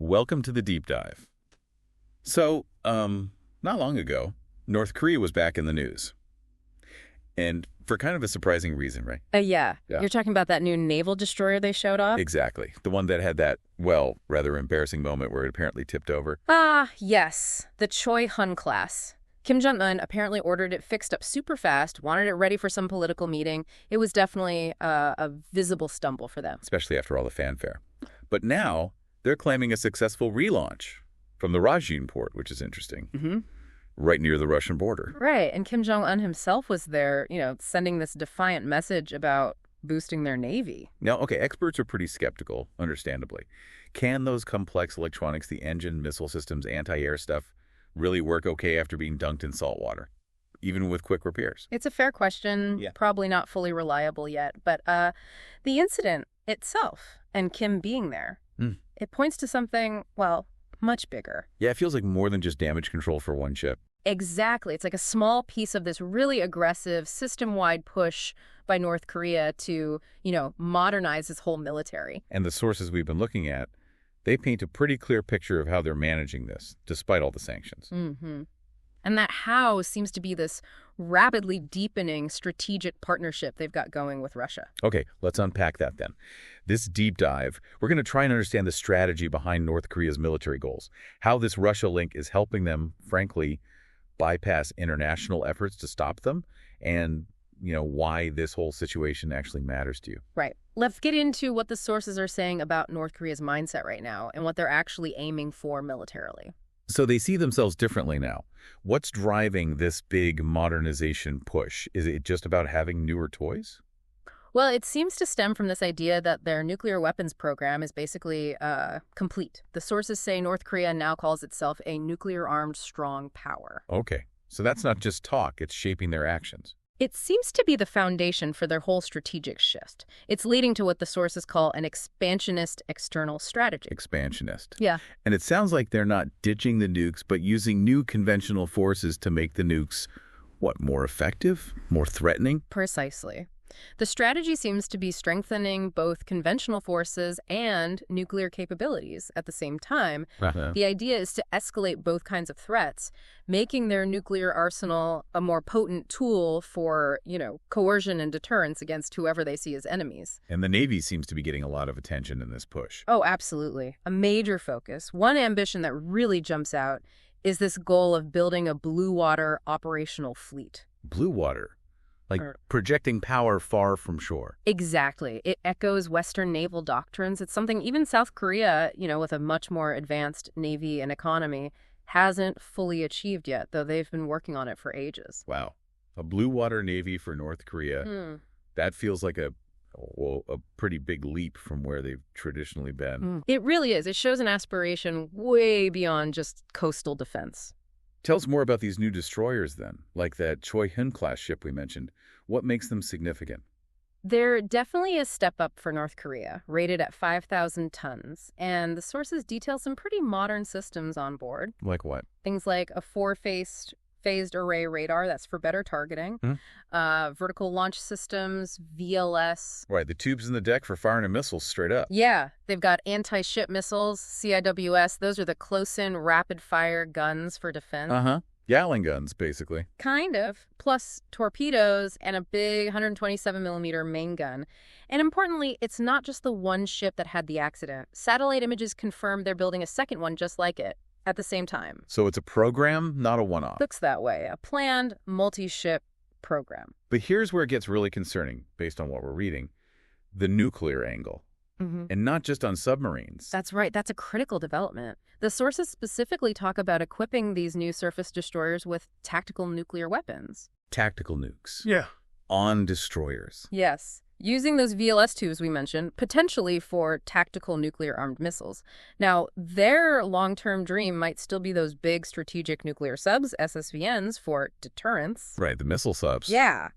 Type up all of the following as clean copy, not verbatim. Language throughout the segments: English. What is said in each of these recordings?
Welcome to the deep dive. So, not long ago, North Korea was back in the news. And for kind of a surprising reason, right? Yeah. You're talking about that new naval destroyer they showed off? Exactly. The one that had that, well, rather embarrassing moment where it apparently tipped over. Yes. The Choi Hun class. Kim Jong-un apparently ordered it fixed up super fast, wanted it ready for some political meeting. It was definitely a visible stumble for them. Especially after all the fanfare. But now, they're claiming a successful relaunch from the Rajin port, which is interesting. Mm-hmm. Right near the Russian border. Right, and Kim Jong-un himself was there, sending this defiant message about boosting their navy. Now, okay, experts are pretty skeptical, understandably. Can those complex electronics, the engine, missile systems, anti-air stuff, really work okay after being dunked in salt water, even with quick repairs? It's a fair question, probably not fully reliable yet, but the incident itself and Kim being there, it points to something, well, much bigger. Yeah, it feels like more than just damage control for one ship. Exactly. It's like a small piece of this really aggressive system-wide push by North Korea to, modernize its whole military. And the sources we've been looking at, they paint a pretty clear picture of how they're managing this, despite all the sanctions. Mm-hmm. And that how seems to be this rapidly deepening strategic partnership they've got going with Russia. Okay, let's unpack that then. This deep dive, we're going to try and understand the strategy behind North Korea's military goals, how this Russia link is helping them, frankly, bypass international efforts to stop them, and, why this whole situation actually matters to you. Right. Let's get into what the sources are saying about North Korea's mindset right now and what they're actually aiming for militarily. So they see themselves differently now. What's driving this big modernization push? Is it just about having newer toys? Well, it seems to stem from this idea that their nuclear weapons program is basically complete. The sources say North Korea now calls itself a nuclear-armed strong power. Okay, so that's not just talk, it's shaping their actions. It seems to be the foundation for their whole strategic shift. It's leading to what the sources call an expansionist external strategy. Expansionist. Yeah. And it sounds like they're not ditching the nukes, but using new conventional forces to make the nukes, more effective? More threatening? Precisely. The strategy seems to be strengthening both conventional forces and nuclear capabilities at the same time. The idea is to escalate both kinds of threats, making their nuclear arsenal a more potent tool for, coercion and deterrence against whoever they see as enemies. And the Navy seems to be getting a lot of attention in this push. Oh, absolutely. A major focus. One ambition that really jumps out is this goal of building a blue water operational fleet. Blue water? Like projecting power far from shore. Exactly. It echoes Western naval doctrines. It's something even South Korea, with a much more advanced navy and economy, hasn't fully achieved yet, though they've been working on it for ages. Wow. A blue water navy for North Korea. That feels like a pretty big leap from where they've traditionally been. It really is. It shows an aspiration way beyond just coastal defense. Tell us more about these new destroyers then, like that Choi Hun-class ship we mentioned. What makes them significant? They're definitely a step up for North Korea, rated at 5,000 tons. And the sources detail some pretty modern systems on board. Like what? Things like a phased array radar, that's for better targeting, vertical launch systems, VLS. Right, the tubes in the deck for firing a missile straight up. Yeah, they've got anti-ship missiles, CIWS. Those are the close-in rapid-fire guns for defense. Gatling guns, basically. Kind of. Plus torpedoes and a big 127mm main gun. And importantly, it's not just the one ship that had the accident. Satellite images confirm they're building a second one just like it at the same time. So it's a program, not a one-off. Looks that way. A planned multi-ship program. But here's where it gets really concerning, based on what we're reading. The nuclear angle. And not just on submarines. That's right. That's a critical development. The sources specifically talk about equipping these new surface destroyers with tactical nuclear weapons. Tactical nukes. Yeah. On destroyers. Yes. Using those VLS tubes we mentioned, potentially for tactical nuclear-armed missiles. Now, their long-term dream might still be those big strategic nuclear subs, SSVNs, for deterrence. Right, the missile subs. Yeah.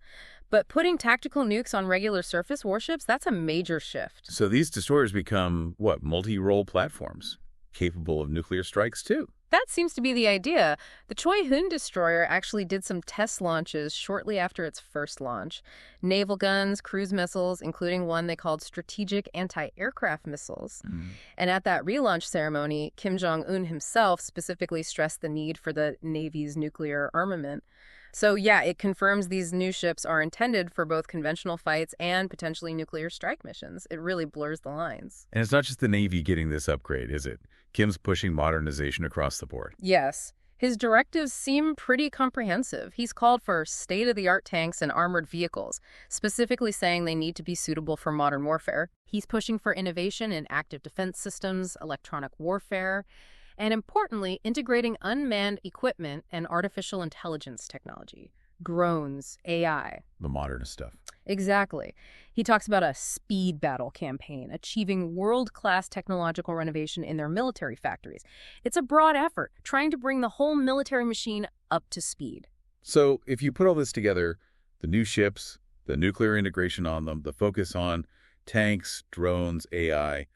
But putting tactical nukes on regular surface warships, that's a major shift. So these destroyers become, multi-role platforms, capable of nuclear strikes too. That seems to be the idea. The Choi-Hoon destroyer actually did some test launches shortly after its first launch. Naval guns, cruise missiles, including one they called strategic anti-aircraft missiles. And at that relaunch ceremony, Kim Jong-un himself specifically stressed the need for the Navy's nuclear armament. So yeah, it confirms these new ships are intended for both conventional fights and potentially nuclear strike missions. It really blurs the lines. And it's not just the Navy getting this upgrade, is it? Kim's pushing modernization across the board. Yes. His directives seem pretty comprehensive. He's called for state-of-the-art tanks and armored vehicles, specifically saying they need to be suitable for modern warfare. He's pushing for innovation in active defense systems, electronic warfare, and importantly, integrating unmanned equipment and artificial intelligence technology. Drones, AI. The modernist stuff. Exactly. He talks about a speed battle campaign, achieving world-class technological renovation in their military factories. It's a broad effort, trying to bring the whole military machine up to speed. So if you put all this together, the new ships, the nuclear integration on them, the focus on tanks, drones, AI,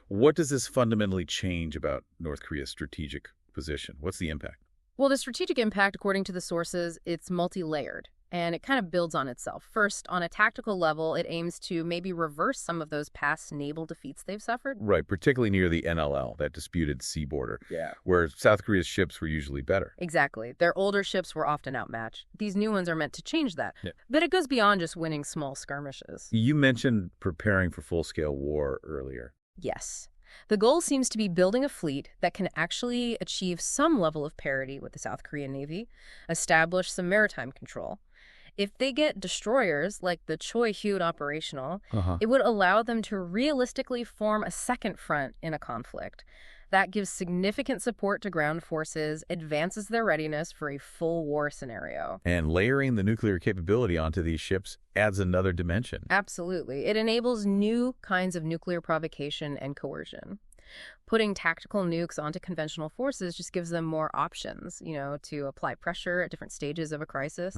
what does this fundamentally change about North Korea's strategic position? What's the impact? Well, the strategic impact, according to the sources, it's multi-layered, and it kind of builds on itself. First, on a tactical level, it aims to maybe reverse some of those past naval defeats they've suffered. Right, particularly near the NLL, that disputed sea border, Yeah. where South Korea's ships were usually better. Exactly. Their older ships were often outmatched. These new ones are meant to change that. Yeah. But it goes beyond just winning small skirmishes. You mentioned preparing for full-scale war earlier. Yes. The goal seems to be building a fleet that can actually achieve some level of parity with the South Korean Navy, establish some maritime control. If they get destroyers like the Choi-Hoon operational, it would allow them to realistically form a second front in a conflict. That gives significant support to ground forces, advances their readiness for a full war scenario. And layering the nuclear capability onto these ships adds another dimension. Absolutely. It enables new kinds of nuclear provocation and coercion. Putting tactical nukes onto conventional forces just gives them more options, to apply pressure at different stages of a crisis.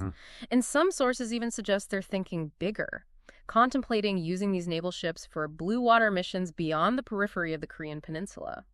And some sources even suggest they're thinking bigger, contemplating using these naval ships for blue water missions beyond the periphery of the Korean peninsula.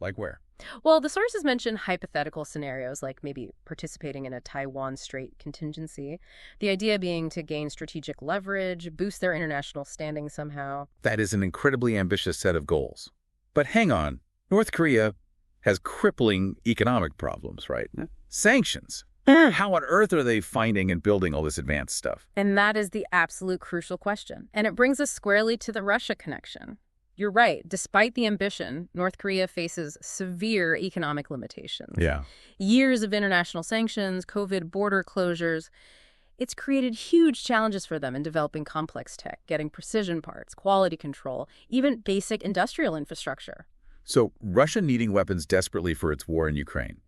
Like where? Well, the sources mention hypothetical scenarios like maybe participating in a Taiwan Strait contingency, the idea being to gain strategic leverage, boost their international standing somehow. That is an incredibly ambitious set of goals. But hang on, North Korea has crippling economic problems, right? Sanctions. How on earth are they finding and building all this advanced stuff? And that is the absolute crucial question. And it brings us squarely to the Russia connection. You're right. Despite the ambition, North Korea faces severe economic limitations. Yeah. Years of international sanctions, COVID border closures. It's created huge challenges for them in developing complex tech, getting precision parts, quality control, even basic industrial infrastructure. So Russia needing weapons desperately for its war in Ukraine,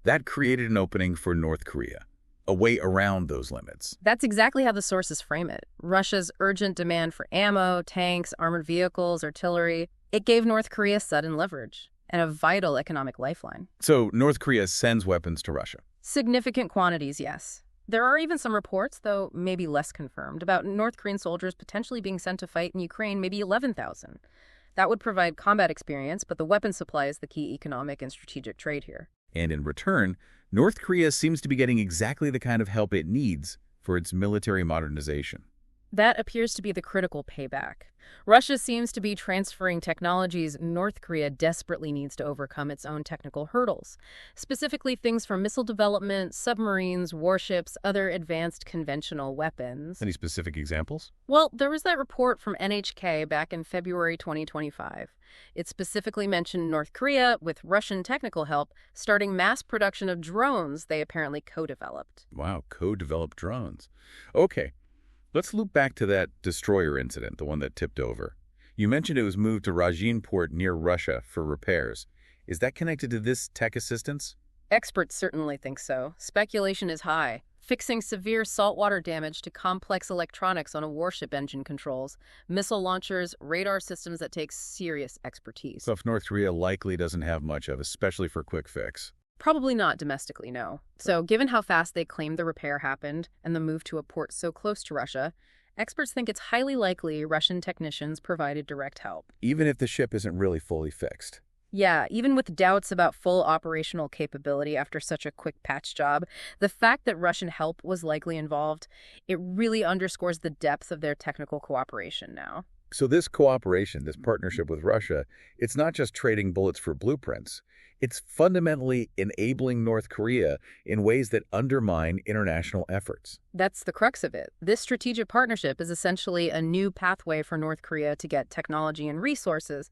that created an opening for North Korea, a way around those limits. That's exactly how the sources frame it. Russia's urgent demand for ammo, tanks, armored vehicles, artillery, it gave North Korea sudden leverage and a vital economic lifeline. So North Korea sends weapons to Russia. Significant quantities, yes. There are even some reports, though maybe less confirmed, about North Korean soldiers potentially being sent to fight in Ukraine, maybe 11,000. That would provide combat experience, but the weapon supply is the key economic and strategic trade here. And in return, North Korea seems to be getting exactly the kind of help it needs for its military modernization. That appears to be the critical payback. Russia seems to be transferring technologies North Korea desperately needs to overcome its own technical hurdles, specifically things from missile development, submarines, warships, other advanced conventional weapons. Any specific examples? Well, there was that report from NHK back in February 2025. It specifically mentioned North Korea, with Russian technical help, starting mass production of drones they apparently co-developed. Wow, co-developed drones. Okay. Let's loop back to that destroyer incident, the one that tipped over. You mentioned it was moved to Rajin port near Russia for repairs. Is that connected to this tech assistance? Experts certainly think so. Speculation is high. Fixing severe saltwater damage to complex electronics on a warship engine controls, missile launchers, radar systems that take serious expertise. Stuff North Korea likely doesn't have much of, especially for quick fix. Probably not domestically, no. So given how fast they claim the repair happened and the move to a port so close to Russia, experts think it's highly likely Russian technicians provided direct help. Even if the ship isn't really fully fixed. Yeah, even with doubts about full operational capability after such a quick patch job, the fact that Russian help was likely involved, it really underscores the depth of their technical cooperation now. So this cooperation, this partnership with Russia, it's not just trading bullets for blueprints. It's fundamentally enabling North Korea in ways that undermine international efforts. That's the crux of it. This strategic partnership is essentially a new pathway for North Korea to get technology and resources.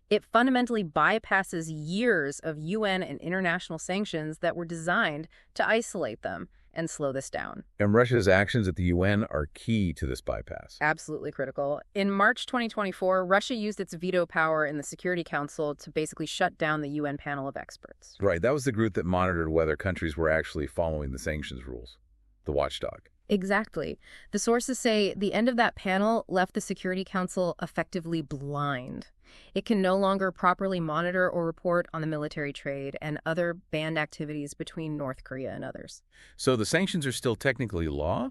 It fundamentally bypasses years of UN and international sanctions that were designed to isolate them and slow this down. And Russia's actions at the UN are key to this bypass. Absolutely critical. In March 2024, Russia used its veto power in the Security Council to basically shut down the UN panel of experts. Right, that was the group that monitored whether countries were actually following the sanctions rules, the watchdog. Exactly. The sources say the end of that panel left the Security Council effectively blind. It can no longer properly monitor or report on the military trade and other banned activities between North Korea and others. So the sanctions are still technically law,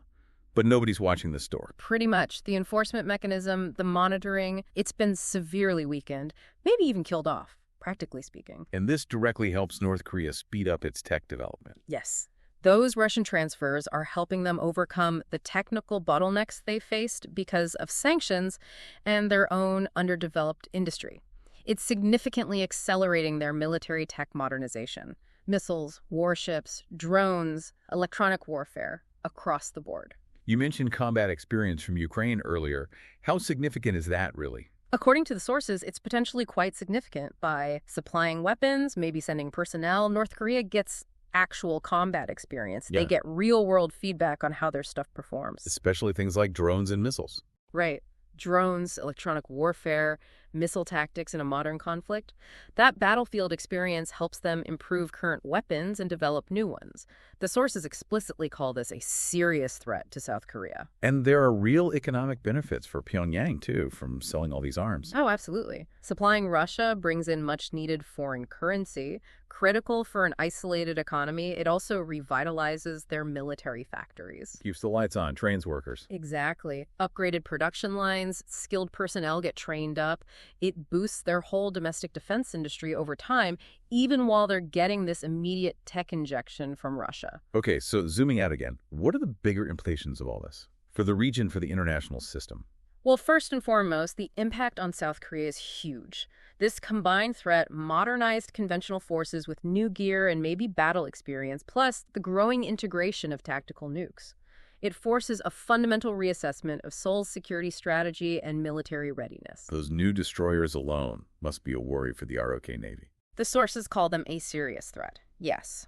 but nobody's watching the store. Pretty much. The enforcement mechanism, the monitoring, it's been severely weakened, maybe even killed off, practically speaking. And this directly helps North Korea speed up its tech development. Yes. Those Russian transfers are helping them overcome the technical bottlenecks they faced because of sanctions and their own underdeveloped industry. It's significantly accelerating their military tech modernization. Missiles, warships, drones, electronic warfare, across the board. You mentioned combat experience from Ukraine earlier. How significant is that, really? According to the sources, it's potentially quite significant. By supplying weapons, maybe sending personnel, North Korea gets actual combat experience. Yeah. They get real-world feedback on how their stuff performs. Especially things like drones and missiles. Right. Drones, electronic warfare, missile tactics in a modern conflict. That battlefield experience helps them improve current weapons and develop new ones. The sources explicitly call this a serious threat to South Korea. And there are real economic benefits for Pyongyang, too, from selling all these arms. Oh, absolutely. Supplying Russia brings in much-needed foreign currency, critical for an isolated economy. It also revitalizes their military factories. Keeps the lights on, trains workers. Exactly. Upgraded production lines, skilled personnel get trained up. It boosts their whole domestic defense industry over time, even while they're getting this immediate tech injection from Russia. Okay, so zooming out again, what are the bigger implications of all this for the region, for the international system? Well, first and foremost, the impact on South Korea is huge. This combined threat modernized conventional forces with new gear and maybe battle experience, plus the growing integration of tactical nukes. It forces a fundamental reassessment of Seoul's security strategy and military readiness. Those new destroyers alone must be a worry for the ROK Navy. The sources call them a serious threat. Yes.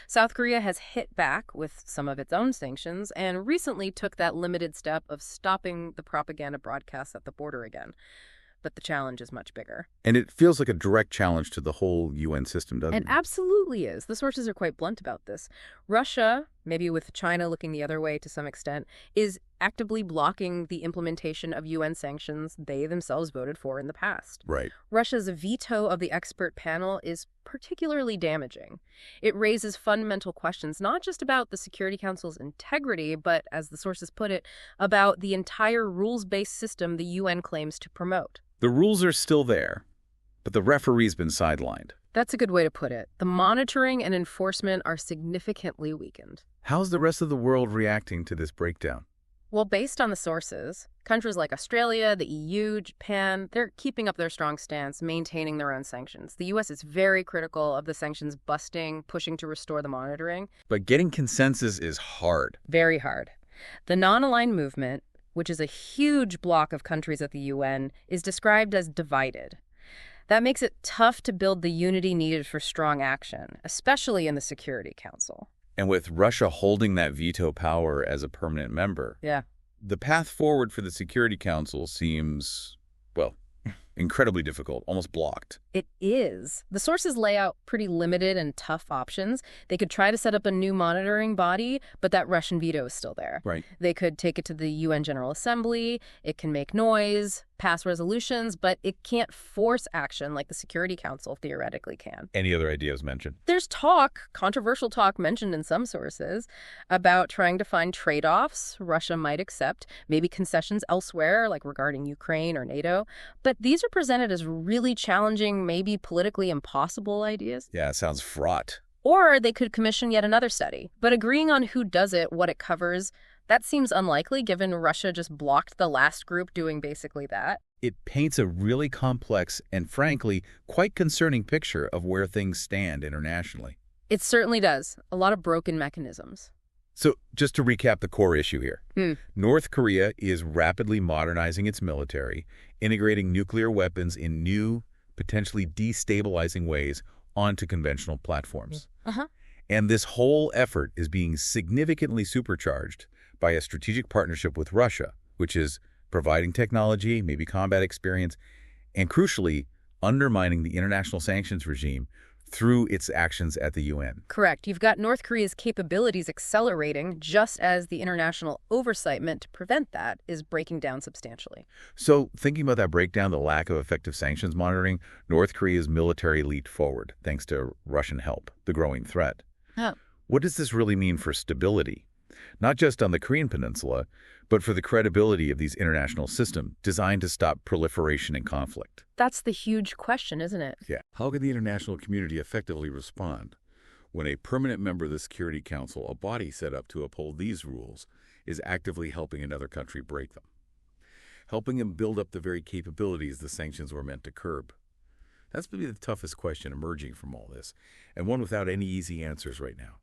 South Korea has hit back with some of its own sanctions and recently took that limited step of stopping the propaganda broadcasts at the border again. But the challenge is much bigger. And it feels like a direct challenge to the whole UN system, doesn't it? It absolutely is. The sources are quite blunt about this. Russia, maybe with China looking the other way to some extent, is actively blocking the implementation of UN sanctions they themselves voted for in the past. Right. Russia's veto of the expert panel is particularly damaging. It raises fundamental questions, not just about the Security Council's integrity, but, as the sources put it, about the entire rules-based system the UN claims to promote. The rules are still there, but the referee's been sidelined. That's a good way to put it. The monitoring and enforcement are significantly weakened. How's the rest of the world reacting to this breakdown? Well, based on the sources, countries like Australia, the EU, Japan, they're keeping up their strong stance, maintaining their own sanctions. The U.S. is very critical of the sanctions busting, pushing to restore the monitoring. But getting consensus is hard. Very hard. The non-aligned movement, which is a huge bloc of countries at the UN, is described as divided. That makes it tough to build the unity needed for strong action, especially in the Security Council. And with Russia holding that veto power as a permanent member, the path forward for the Security Council seems, well, incredibly difficult, almost blocked. It is. The sources lay out pretty limited and tough options. They could try to set up a new monitoring body, but that Russian veto is still there. Right. They could take it to the UN General Assembly. It can make noise. pass resolutions, but it can't force action like the Security Council theoretically can. Any other ideas mentioned? There's talk, controversial talk mentioned in some sources, about trying to find trade-offs Russia might accept, maybe concessions elsewhere, like regarding Ukraine or NATO. But these are presented as really challenging, maybe politically impossible ideas. Yeah, it sounds fraught. Or they could commission yet another study. But agreeing on who does it, what it covers, that seems unlikely given Russia just blocked the last group doing basically that. It paints a really complex and, frankly, quite concerning picture of where things stand internationally. It certainly does. A lot of broken mechanisms. So, just to recap the core issue here. North Korea is rapidly modernizing its military, integrating nuclear weapons in new, potentially destabilizing ways onto conventional platforms. And this whole effort is being significantly supercharged by a strategic partnership with Russia, which is providing technology, maybe combat experience, and crucially, undermining the international sanctions regime through its actions at the UN. Correct. You've got North Korea's capabilities accelerating just as the international oversight meant to prevent that is breaking down substantially. So, thinking about that breakdown, the lack of effective sanctions monitoring, North Korea's military leaped forward thanks to Russian help, the growing threat. What does this really mean for stability? Not just on the Korean Peninsula, but for the credibility of these international systems designed to stop proliferation and conflict. That's the huge question, isn't it? Yeah. How can the international community effectively respond when a permanent member of the Security Council, a body set up to uphold these rules, is actively helping another country break them? Helping them build up the very capabilities the sanctions were meant to curb. That's maybe the toughest question emerging from all this, and one without any easy answers right now.